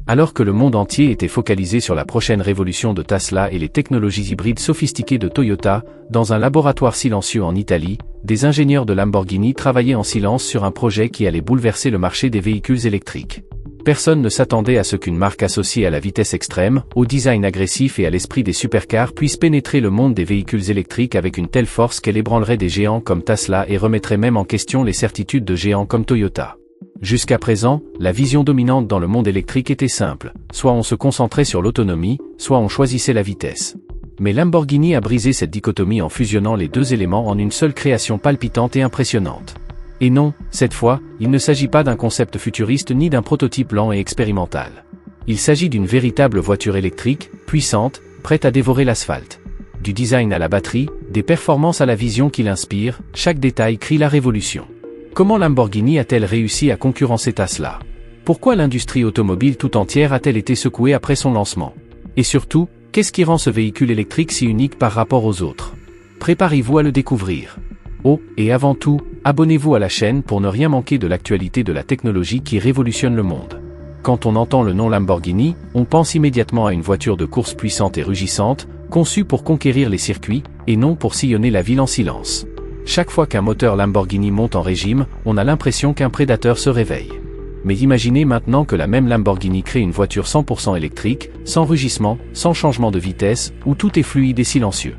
Alors que le monde entier était focalisé sur la prochaine révolution de Tesla et les technologies hybrides sophistiquées de Toyota, dans un laboratoire silencieux en Italie, des ingénieurs de Lamborghini travaillaient en silence sur un projet qui allait bouleverser le marché des véhicules électriques. Personne ne s'attendait à ce qu'une marque associée à la vitesse extrême, au design agressif et à l'esprit des supercars puisse pénétrer le monde des véhicules électriques avec une telle force qu'elle ébranlerait des géants comme Tesla et remettrait même en question les certitudes de géants comme Toyota. Jusqu'à présent, la vision dominante dans le monde électrique était simple, soit on se concentrait sur l'autonomie, soit on choisissait la vitesse. Mais Lamborghini a brisé cette dichotomie en fusionnant les deux éléments en une seule création palpitante et impressionnante. Et non, cette fois, il ne s'agit pas d'un concept futuriste ni d'un prototype lent et expérimental. Il s'agit d'une véritable voiture électrique, puissante, prête à dévorer l'asphalte. Du design à la batterie, des performances à la vision qui l'inspire, chaque détail crie la révolution. Comment Lamborghini a-t-elle réussi à concurrencer Tesla? Pourquoi l'industrie automobile tout entière a-t-elle été secouée après son lancement? Et surtout, qu'est-ce qui rend ce véhicule électrique si unique par rapport aux autres? Préparez-vous à le découvrir. Oh, et avant tout, abonnez-vous à la chaîne pour ne rien manquer de l'actualité de la technologie qui révolutionne le monde. Quand on entend le nom Lamborghini, on pense immédiatement à une voiture de course puissante et rugissante, conçue pour conquérir les circuits, et non pour sillonner la ville en silence. Chaque fois qu'un moteur Lamborghini monte en régime, on a l'impression qu'un prédateur se réveille. Mais imaginez maintenant que la même Lamborghini crée une voiture 100% électrique, sans rugissement, sans changement de vitesse, où tout est fluide et silencieux.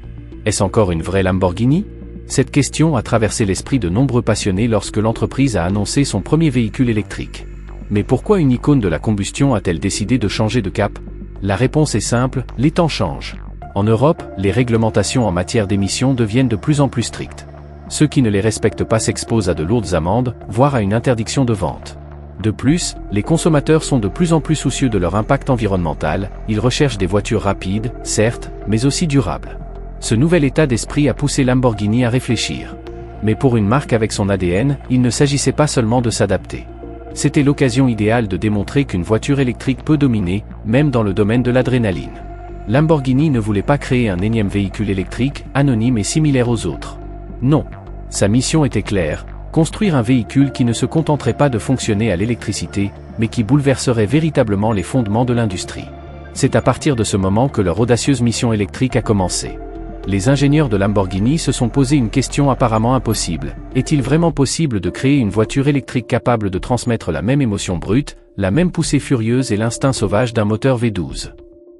Est-ce encore une vraie Lamborghini? Cette question a traversé l'esprit de nombreux passionnés lorsque l'entreprise a annoncé son premier véhicule électrique. Mais pourquoi une icône de la combustion a-t-elle décidé de changer de cap? La réponse est simple, les temps changent. En Europe, les réglementations en matière d'émissions deviennent de plus en plus strictes. Ceux qui ne les respectent pas s'exposent à de lourdes amendes, voire à une interdiction de vente. De plus, les consommateurs sont de plus en plus soucieux de leur impact environnemental, ils recherchent des voitures rapides, certes, mais aussi durables. Ce nouvel état d'esprit a poussé Lamborghini à réfléchir. Mais pour une marque avec son ADN, il ne s'agissait pas seulement de s'adapter. C'était l'occasion idéale de démontrer qu'une voiture électrique peut dominer, même dans le domaine de l'adrénaline. Lamborghini ne voulait pas créer un énième véhicule électrique, anonyme et similaire aux autres. Non. Sa mission était claire, construire un véhicule qui ne se contenterait pas de fonctionner à l'électricité, mais qui bouleverserait véritablement les fondements de l'industrie. C'est à partir de ce moment que leur audacieuse mission électrique a commencé. Les ingénieurs de Lamborghini se sont posé une question apparemment impossible. Est-il vraiment possible de créer une voiture électrique capable de transmettre la même émotion brute, la même poussée furieuse et l'instinct sauvage d'un moteur V12?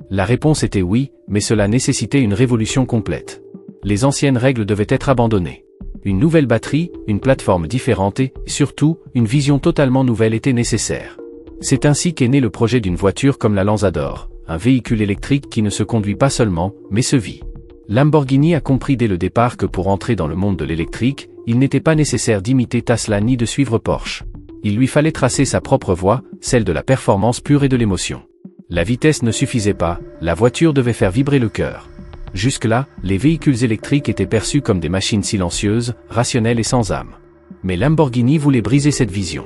La réponse était oui, mais cela nécessitait une révolution complète. Les anciennes règles devaient être abandonnées. Une nouvelle batterie, une plateforme différente et, surtout, une vision totalement nouvelle était nécessaire. C'est ainsi qu'est né le projet d'une voiture comme la Lanzador, un véhicule électrique qui ne se conduit pas seulement, mais se vit. Lamborghini a compris dès le départ que pour entrer dans le monde de l'électrique, il n'était pas nécessaire d'imiter Tesla ni de suivre Porsche. Il lui fallait tracer sa propre voie, celle de la performance pure et de l'émotion. La vitesse ne suffisait pas, la voiture devait faire vibrer le cœur. Jusque-là, les véhicules électriques étaient perçus comme des machines silencieuses, rationnelles et sans âme. Mais Lamborghini voulait briser cette vision.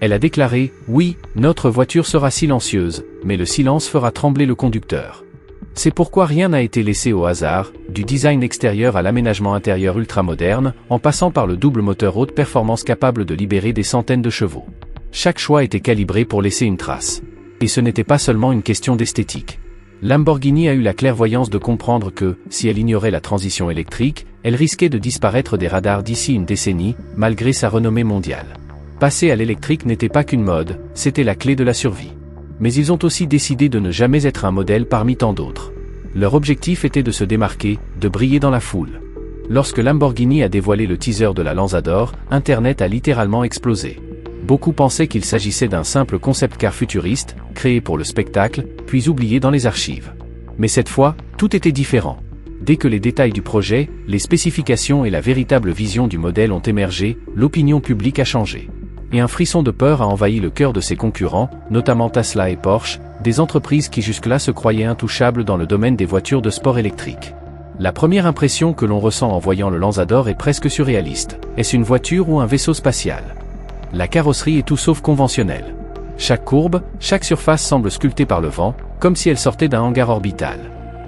Elle a déclaré « Oui, notre voiture sera silencieuse, mais le silence fera trembler le conducteur ». C'est pourquoi rien n'a été laissé au hasard, du design extérieur à l'aménagement intérieur ultramoderne, en passant par le double moteur haute performance capable de libérer des centaines de chevaux. Chaque choix était calibré pour laisser une trace. Et ce n'était pas seulement une question d'esthétique. Lamborghini a eu la clairvoyance de comprendre que, si elle ignorait la transition électrique, elle risquait de disparaître des radars d'ici une décennie, malgré sa renommée mondiale. Passer à l'électrique n'était pas qu'une mode, c'était la clé de la survie. Mais ils ont aussi décidé de ne jamais être un modèle parmi tant d'autres. Leur objectif était de se démarquer, de briller dans la foule. Lorsque Lamborghini a dévoilé le teaser de la Lanzador, Internet a littéralement explosé. Beaucoup pensaient qu'il s'agissait d'un simple concept car futuriste, créé pour le spectacle, puis oublié dans les archives. Mais cette fois, tout était différent. Dès que les détails du projet, les spécifications et la véritable vision du modèle ont émergé, l'opinion publique a changé. Et un frisson de peur a envahi le cœur de ses concurrents, notamment Tesla et Porsche, des entreprises qui jusque-là se croyaient intouchables dans le domaine des voitures de sport électriques. La première impression que l'on ressent en voyant le Lanzador est presque surréaliste. Est-ce une voiture ou un vaisseau spatial? La carrosserie est tout sauf conventionnelle. Chaque courbe, chaque surface semble sculptée par le vent, comme si elle sortait d'un hangar orbital.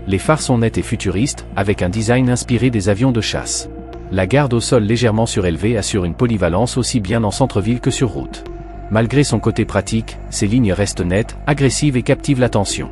Les phares sont nets et futuristes, avec un design inspiré des avions de chasse. La garde au sol légèrement surélevée assure une polyvalence aussi bien en centre-ville que sur route. Malgré son côté pratique, ses lignes restent nettes, agressives et captivent l'attention.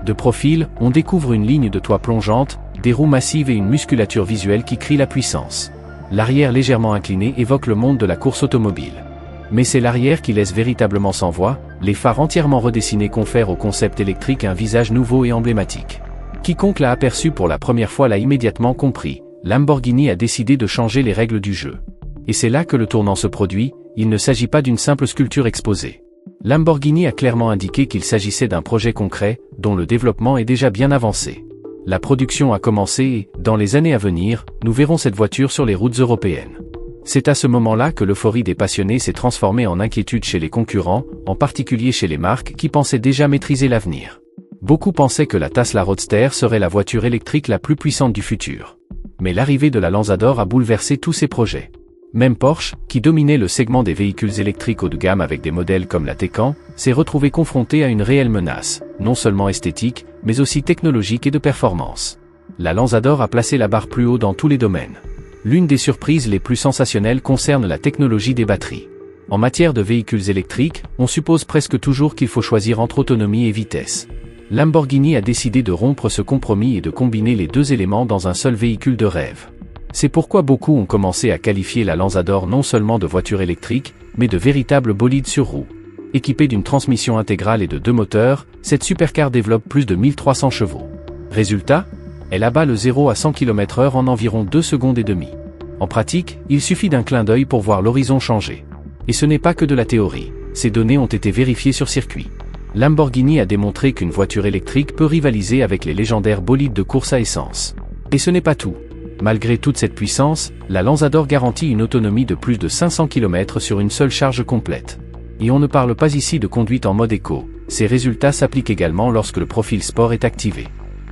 De profil, on découvre une ligne de toit plongeante, des roues massives et une musculature visuelle qui crie la puissance. L'arrière légèrement incliné évoque le monde de la course automobile. Mais c'est l'arrière qui laisse véritablement sans voix, les phares entièrement redessinés confèrent au concept électrique un visage nouveau et emblématique. Quiconque l'a aperçu pour la première fois l'a immédiatement compris, Lamborghini a décidé de changer les règles du jeu. Et c'est là que le tournant se produit, il ne s'agit pas d'une simple sculpture exposée. Lamborghini a clairement indiqué qu'il s'agissait d'un projet concret, dont le développement est déjà bien avancé. La production a commencé et, dans les années à venir, nous verrons cette voiture sur les routes européennes. C'est à ce moment-là que l'euphorie des passionnés s'est transformée en inquiétude chez les concurrents, en particulier chez les marques qui pensaient déjà maîtriser l'avenir. Beaucoup pensaient que la Tesla Roadster serait la voiture électrique la plus puissante du futur. Mais l'arrivée de la Lanzador a bouleversé tous ces projets. Même Porsche, qui dominait le segment des véhicules électriques haut de gamme avec des modèles comme la Taycan, s'est retrouvé confronté à une réelle menace, non seulement esthétique, mais aussi technologique et de performance. La Lanzador a placé la barre plus haut dans tous les domaines. L'une des surprises les plus sensationnelles concerne la technologie des batteries. En matière de véhicules électriques, on suppose presque toujours qu'il faut choisir entre autonomie et vitesse. Lamborghini a décidé de rompre ce compromis et de combiner les deux éléments dans un seul véhicule de rêve. C'est pourquoi beaucoup ont commencé à qualifier la Lanzador non seulement de voiture électrique, mais de véritable bolide sur roues. Équipée d'une transmission intégrale et de 2 moteurs, cette supercar développe plus de 1300 chevaux. Résultat, elle abat le 0 à 100 km/h en environ 2 secondes et demie. En pratique, il suffit d'un clin d'œil pour voir l'horizon changer. Et ce n'est pas que de la théorie, ces données ont été vérifiées sur circuit. Lamborghini a démontré qu'une voiture électrique peut rivaliser avec les légendaires bolides de course à essence. Et ce n'est pas tout. Malgré toute cette puissance, la Lanzador garantit une autonomie de plus de 500 km sur une seule charge complète. Et on ne parle pas ici de conduite en mode éco, ces résultats s'appliquent également lorsque le profil sport est activé.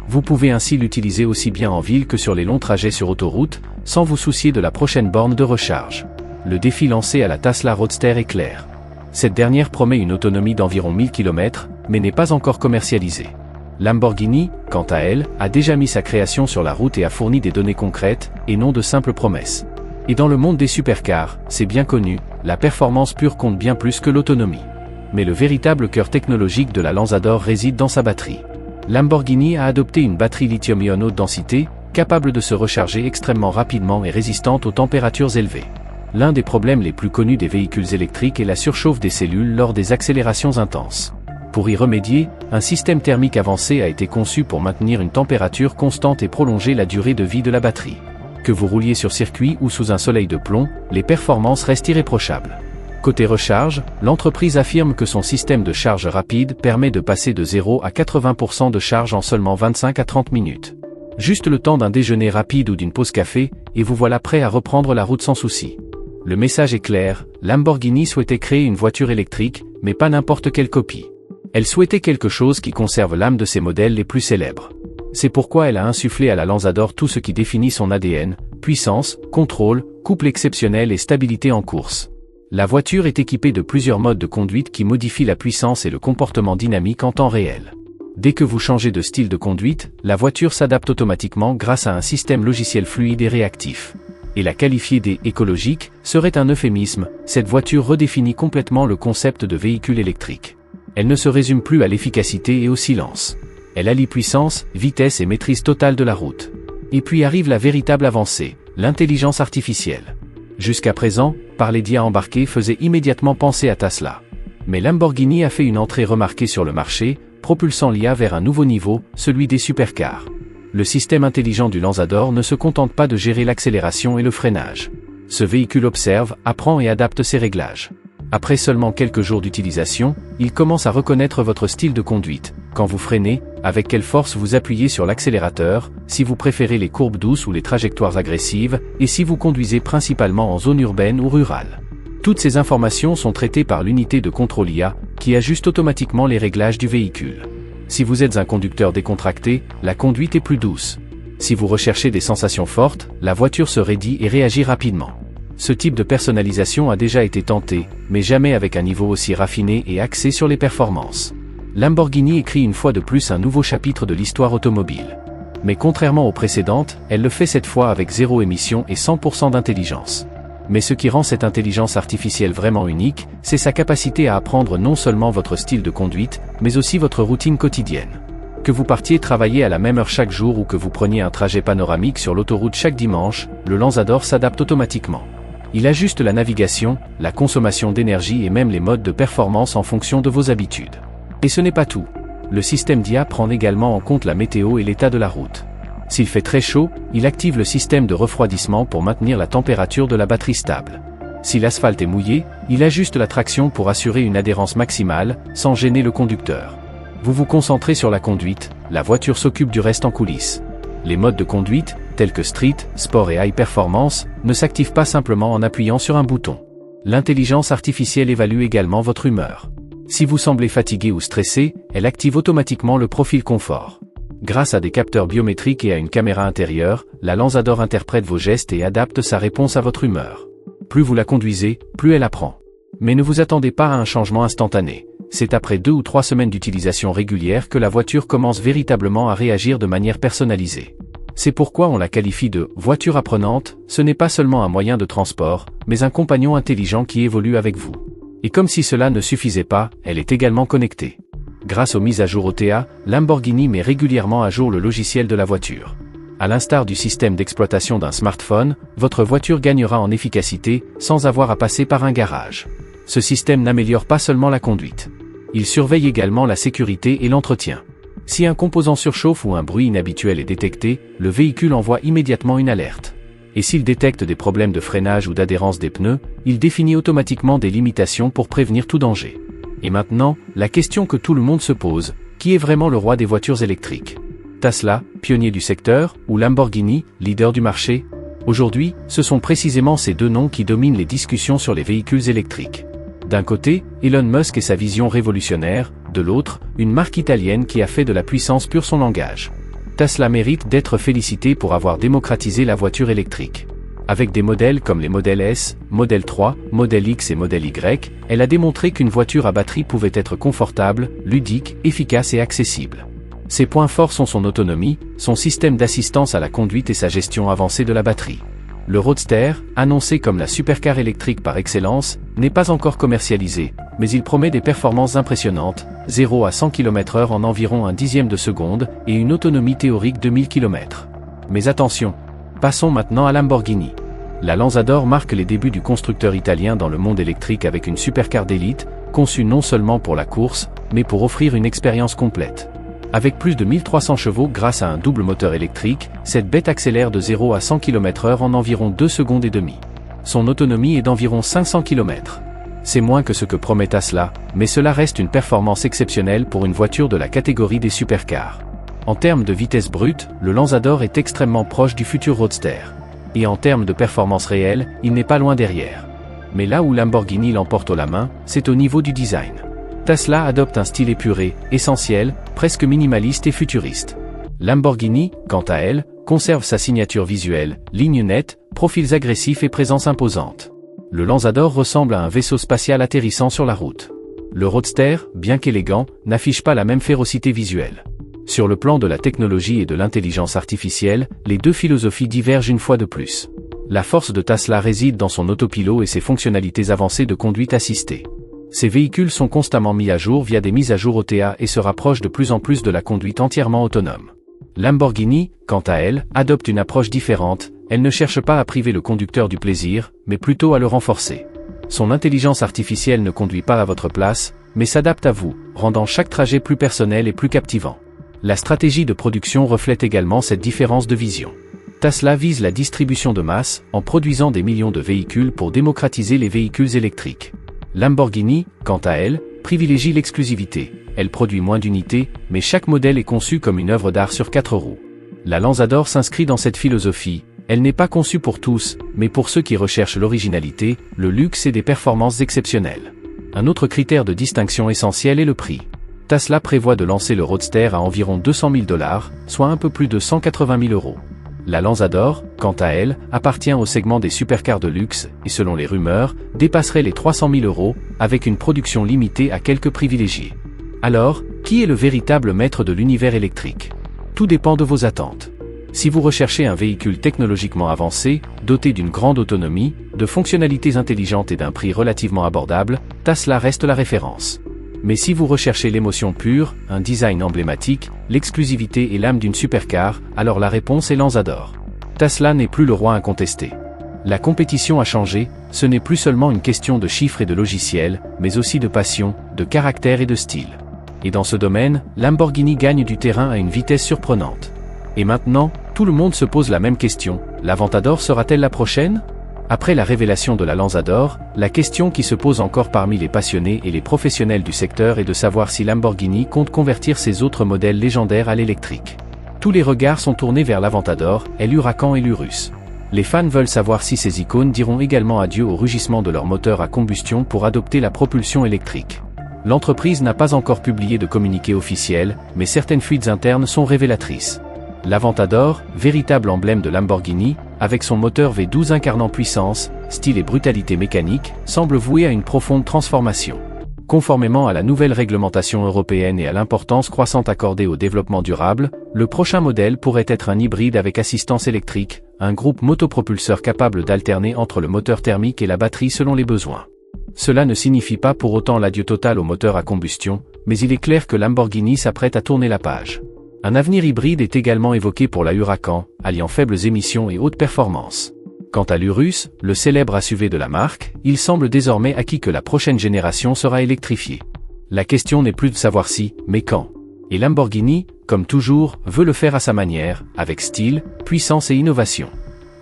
Vous pouvez ainsi l'utiliser aussi bien en ville que sur les longs trajets sur autoroute, sans vous soucier de la prochaine borne de recharge. Le défi lancé à la Tesla Roadster est clair. Cette dernière promet une autonomie d'environ 1000 km, mais n'est pas encore commercialisée. Lamborghini, quant à elle, a déjà mis sa création sur la route et a fourni des données concrètes, et non de simples promesses. Et dans le monde des supercars, c'est bien connu, la performance pure compte bien plus que l'autonomie. Mais le véritable cœur technologique de la Lanzador réside dans sa batterie. Lamborghini a adopté une batterie lithium-ion haute densité, capable de se recharger extrêmement rapidement et résistante aux températures élevées. L'un des problèmes les plus connus des véhicules électriques est la surchauffe des cellules lors des accélérations intenses. Pour y remédier, un système thermique avancé a été conçu pour maintenir une température constante et prolonger la durée de vie de la batterie. Que vous rouliez sur circuit ou sous un soleil de plomb, les performances restent irréprochables. Côté recharge, l'entreprise affirme que son système de charge rapide permet de passer de 0 à 80% de charge en seulement 25 à 30 minutes. Juste le temps d'un déjeuner rapide ou d'une pause café, et vous voilà prêt à reprendre la route sans souci. Le message est clair, Lamborghini souhaitait créer une voiture électrique, mais pas n'importe quelle copie. Elle souhaitait quelque chose qui conserve l'âme de ses modèles les plus célèbres. C'est pourquoi elle a insufflé à la Lanzador tout ce qui définit son ADN, puissance, contrôle, couple exceptionnel et stabilité en course. La voiture est équipée de plusieurs modes de conduite qui modifient la puissance et le comportement dynamique en temps réel. Dès que vous changez de style de conduite, la voiture s'adapte automatiquement grâce à un système logiciel fluide et réactif. Et la qualifier d'écologique serait un euphémisme, cette voiture redéfinit complètement le concept de véhicule électrique. Elle ne se résume plus à l'efficacité et au silence. Elle allie puissance, vitesse et maîtrise totale de la route. Et puis arrive la véritable avancée, l'intelligence artificielle. Jusqu'à présent, parler d'IA embarquée faisait immédiatement penser à Tesla. Mais Lamborghini a fait une entrée remarquée sur le marché, propulsant l'IA vers un nouveau niveau, celui des supercars. Le système intelligent du Lanzador ne se contente pas de gérer l'accélération et le freinage. Ce véhicule observe, apprend et adapte ses réglages. Après seulement quelques jours d'utilisation, il commence à reconnaître votre style de conduite, quand vous freinez, avec quelle force vous appuyez sur l'accélérateur, si vous préférez les courbes douces ou les trajectoires agressives, et si vous conduisez principalement en zone urbaine ou rurale. Toutes ces informations sont traitées par l'unité de contrôle IA, qui ajuste automatiquement les réglages du véhicule. Si vous êtes un conducteur décontracté, la conduite est plus douce. Si vous recherchez des sensations fortes, la voiture se raidit et réagit rapidement. Ce type de personnalisation a déjà été tenté, mais jamais avec un niveau aussi raffiné et axé sur les performances. Lamborghini écrit une fois de plus un nouveau chapitre de l'histoire automobile. Mais contrairement aux précédentes, elle le fait cette fois avec zéro émission et 100% d'intelligence. Mais ce qui rend cette intelligence artificielle vraiment unique, c'est sa capacité à apprendre non seulement votre style de conduite, mais aussi votre routine quotidienne. Que vous partiez travailler à la même heure chaque jour ou que vous preniez un trajet panoramique sur l'autoroute chaque dimanche, le Lanzador s'adapte automatiquement. Il ajuste la navigation, la consommation d'énergie et même les modes de performance en fonction de vos habitudes. Et ce n'est pas tout. Le système d'IA prend également en compte la météo et l'état de la route. S'il fait très chaud, il active le système de refroidissement pour maintenir la température de la batterie stable. Si l'asphalte est mouillé, il ajuste la traction pour assurer une adhérence maximale, sans gêner le conducteur. Vous vous concentrez sur la conduite, la voiture s'occupe du reste en coulisses. Les modes de conduite, tels que Street, Sport et High Performance, ne s'activent pas simplement en appuyant sur un bouton. L'intelligence artificielle évalue également votre humeur. Si vous semblez fatigué ou stressé, elle active automatiquement le profil confort. Grâce à des capteurs biométriques et à une caméra intérieure, la Lanzador interprète vos gestes et adapte sa réponse à votre humeur. Plus vous la conduisez, plus elle apprend. Mais ne vous attendez pas à un changement instantané. C'est après 2 ou 3 semaines d'utilisation régulière que la voiture commence véritablement à réagir de manière personnalisée. C'est pourquoi on la qualifie de « voiture apprenante », ce n'est pas seulement un moyen de transport, mais un compagnon intelligent qui évolue avec vous. Et comme si cela ne suffisait pas, elle est également connectée. Grâce aux mises à jour OTA, Lamborghini met régulièrement à jour le logiciel de la voiture. À l'instar du système d'exploitation d'un smartphone, votre voiture gagnera en efficacité, sans avoir à passer par un garage. Ce système n'améliore pas seulement la conduite. Il surveille également la sécurité et l'entretien. Si un composant surchauffe ou un bruit inhabituel est détecté, le véhicule envoie immédiatement une alerte. Et s'il détecte des problèmes de freinage ou d'adhérence des pneus, il définit automatiquement des limitations pour prévenir tout danger. Et maintenant, la question que tout le monde se pose, qui est vraiment le roi des voitures électriques? Tesla, pionnier du secteur, ou Lamborghini, leader du marché? Aujourd'hui, ce sont précisément ces deux noms qui dominent les discussions sur les véhicules électriques. D'un côté, Elon Musk et sa vision révolutionnaire, de l'autre, une marque italienne qui a fait de la puissance pure son langage. Tesla mérite d'être félicité pour avoir démocratisé la voiture électrique. Avec des modèles comme les modèles S, Model 3, Model X et Model Y, elle a démontré qu'une voiture à batterie pouvait être confortable, ludique, efficace et accessible. Ses points forts sont son autonomie, son système d'assistance à la conduite et sa gestion avancée de la batterie. Le Roadster, annoncé comme la supercar électrique par excellence, n'est pas encore commercialisé, mais il promet des performances impressionnantes, 0 à 100 km/h en environ un dixième de seconde et une autonomie théorique de 1000 km. Mais attention! Passons maintenant à Lamborghini. La Lanzador marque les débuts du constructeur italien dans le monde électrique avec une supercar d'élite, conçue non seulement pour la course, mais pour offrir une expérience complète. Avec plus de 1300 chevaux grâce à un double moteur électrique, cette bête accélère de 0 à 100 km/h en environ 2 secondes et demie. Son autonomie est d'environ 500 km. C'est moins que ce que promet Tesla, mais cela reste une performance exceptionnelle pour une voiture de la catégorie des supercars. En termes de vitesse brute, le Lanzador est extrêmement proche du futur Roadster. Et en termes de performance réelle, il n'est pas loin derrière. Mais là où Lamborghini l'emporte haut la main, c'est au niveau du design. Tesla adopte un style épuré, essentiel, presque minimaliste et futuriste. Lamborghini, quant à elle, conserve sa signature visuelle, lignes nettes, profils agressifs et présence imposante. Le Lanzador ressemble à un vaisseau spatial atterrissant sur la route. Le Roadster, bien qu'élégant, n'affiche pas la même férocité visuelle. Sur le plan de la technologie et de l'intelligence artificielle, les deux philosophies divergent une fois de plus. La force de Tesla réside dans son autopilot et ses fonctionnalités avancées de conduite assistée. Ces véhicules sont constamment mis à jour via des mises à jour OTA et se rapprochent de plus en plus de la conduite entièrement autonome. Lamborghini, quant à elle, adopte une approche différente, elle ne cherche pas à priver le conducteur du plaisir, mais plutôt à le renforcer. Son intelligence artificielle ne conduit pas à votre place, mais s'adapte à vous, rendant chaque trajet plus personnel et plus captivant. La stratégie de production reflète également cette différence de vision. Tesla vise la distribution de masse, en produisant des millions de véhicules pour démocratiser les véhicules électriques. Lamborghini, quant à elle, privilégie l'exclusivité. Elle produit moins d'unités, mais chaque modèle est conçu comme une œuvre d'art sur 4 roues. La Lanzador s'inscrit dans cette philosophie. Elle n'est pas conçue pour tous, mais pour ceux qui recherchent l'originalité, le luxe et des performances exceptionnelles. Un autre critère de distinction essentiel est le prix. Tesla prévoit de lancer le Roadster à environ 200 000 $, soit un peu plus de 180 000 €. La Lanzador, quant à elle, appartient au segment des supercars de luxe et selon les rumeurs, dépasserait les 300 000 €, avec une production limitée à quelques privilégiés. Alors, qui est le véritable maître de l'univers électrique? Tout dépend de vos attentes. Si vous recherchez un véhicule technologiquement avancé, doté d'une grande autonomie, De fonctionnalités intelligentes et d'un prix relativement abordable, Tesla reste la référence. Mais si vous recherchez l'émotion pure, un design emblématique, l'exclusivité et l'âme d'une supercar, alors la réponse est Lanzador. Tesla n'est plus le roi incontesté. La compétition a changé, ce n'est plus seulement une question de chiffres et de logiciels, mais aussi de passion, de caractère et de style. Et dans ce domaine, Lamborghini gagne du terrain à une vitesse surprenante. Et maintenant, tout le monde se pose la même question, l'Aventador sera-t-elle la prochaine ? Après la révélation de la Lanzador, la question qui se pose encore parmi les passionnés et les professionnels du secteur est de savoir si Lamborghini compte convertir ses autres modèles légendaires à l'électrique. Tous les regards sont tournés vers l'Aventador, l'Huracan et l'Urus. Les fans veulent savoir si ces icônes diront également adieu au rugissement de leur moteur à combustion pour adopter la propulsion électrique. L'entreprise n'a pas encore publié de communiqué officiel, mais certaines fuites internes sont révélatrices. L'Aventador, véritable emblème de Lamborghini, avec son moteur V12 incarnant puissance, style et brutalité mécanique, semble voué à une profonde transformation. Conformément à la nouvelle réglementation européenne et à l'importance croissante accordée au développement durable, le prochain modèle pourrait être un hybride avec assistance électrique, un groupe motopropulseur capable d'alterner entre le moteur thermique et la batterie selon les besoins. Cela ne signifie pas pour autant l'adieu total au moteur à combustion, mais il est clair que Lamborghini s'apprête à tourner la page. Un avenir hybride est également évoqué pour la Huracan, alliant faibles émissions et haute performance. Quant à l'Urus, le célèbre SUV de la marque, il semble désormais acquis que la prochaine génération sera électrifiée. La question n'est plus de savoir si, mais quand. Et Lamborghini, comme toujours, veut le faire à sa manière, avec style, puissance et innovation.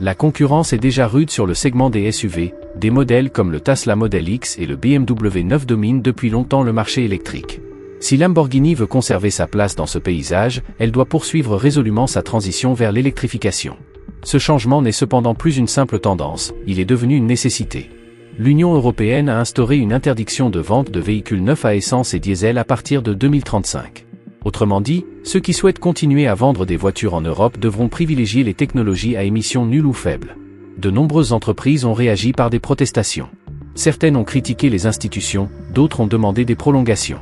La concurrence est déjà rude sur le segment des SUV, des modèles comme le Tesla Model X et le BMW 9 dominent depuis longtemps le marché électrique. Si Lamborghini veut conserver sa place dans ce paysage, elle doit poursuivre résolument sa transition vers l'électrification. Ce changement n'est cependant plus une simple tendance, il est devenu une nécessité. L'Union européenne a instauré une interdiction de vente de véhicules neufs à essence et diesel à partir de 2035. Autrement dit, ceux qui souhaitent continuer à vendre des voitures en Europe devront privilégier les technologies à émissions nulles ou faibles. De nombreuses entreprises ont réagi par des protestations. Certaines ont critiqué les institutions, d'autres ont demandé des prolongations.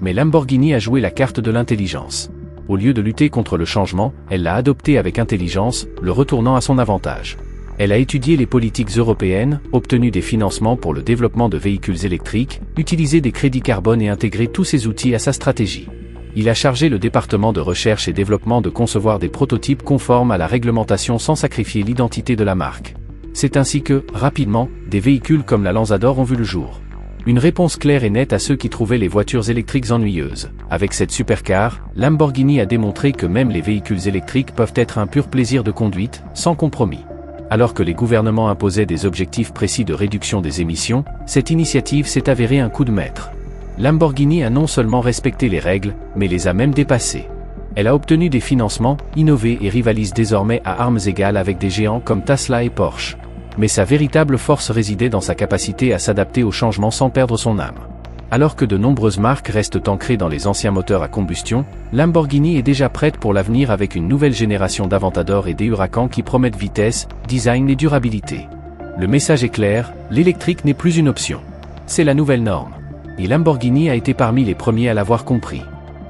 Mais Lamborghini a joué la carte de l'intelligence. Au lieu de lutter contre le changement, elle l'a adopté avec intelligence, le retournant à son avantage. Elle a étudié les politiques européennes, obtenu des financements pour le développement de véhicules électriques, utilisé des crédits carbone et intégré tous ces outils à sa stratégie. Il a chargé le département de recherche et développement de concevoir des prototypes conformes à la réglementation sans sacrifier l'identité de la marque. C'est ainsi que, rapidement, des véhicules comme la Lanzador ont vu le jour. Une réponse claire et nette à ceux qui trouvaient les voitures électriques ennuyeuses. Avec cette supercar, Lamborghini a démontré que même les véhicules électriques peuvent être un pur plaisir de conduite, sans compromis. Alors que les gouvernements imposaient des objectifs précis de réduction des émissions, cette initiative s'est avérée un coup de maître. Lamborghini a non seulement respecté les règles, mais les a même dépassées. Elle a obtenu des financements, innové et rivalise désormais à armes égales avec des géants comme Tesla et Porsche. Mais sa véritable force résidait dans sa capacité à s'adapter aux changements sans perdre son âme. Alors que de nombreuses marques restent ancrées dans les anciens moteurs à combustion, Lamborghini est déjà prête pour l'avenir avec une nouvelle génération d'Aventador et des Huracan qui promettent vitesse, design et durabilité. Le message est clair, l'électrique n'est plus une option. C'est la nouvelle norme. Et Lamborghini a été parmi les premiers à l'avoir compris.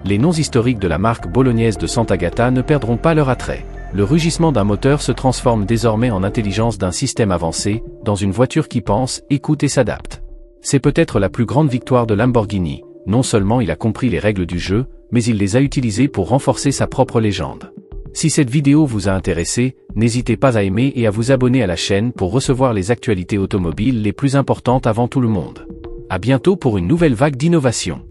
Les noms historiques de la marque bolognaise de Sant'Agata ne perdront pas leur attrait. Le rugissement d'un moteur se transforme désormais en intelligence d'un système avancé, dans une voiture qui pense, écoute et s'adapte. C'est peut-être la plus grande victoire de Lamborghini. Non seulement il a compris les règles du jeu, mais il les a utilisées pour renforcer sa propre légende. Si cette vidéo vous a intéressé, n'hésitez pas à aimer et à vous abonner à la chaîne pour recevoir les actualités automobiles les plus importantes avant tout le monde. À bientôt pour une nouvelle vague d'innovation.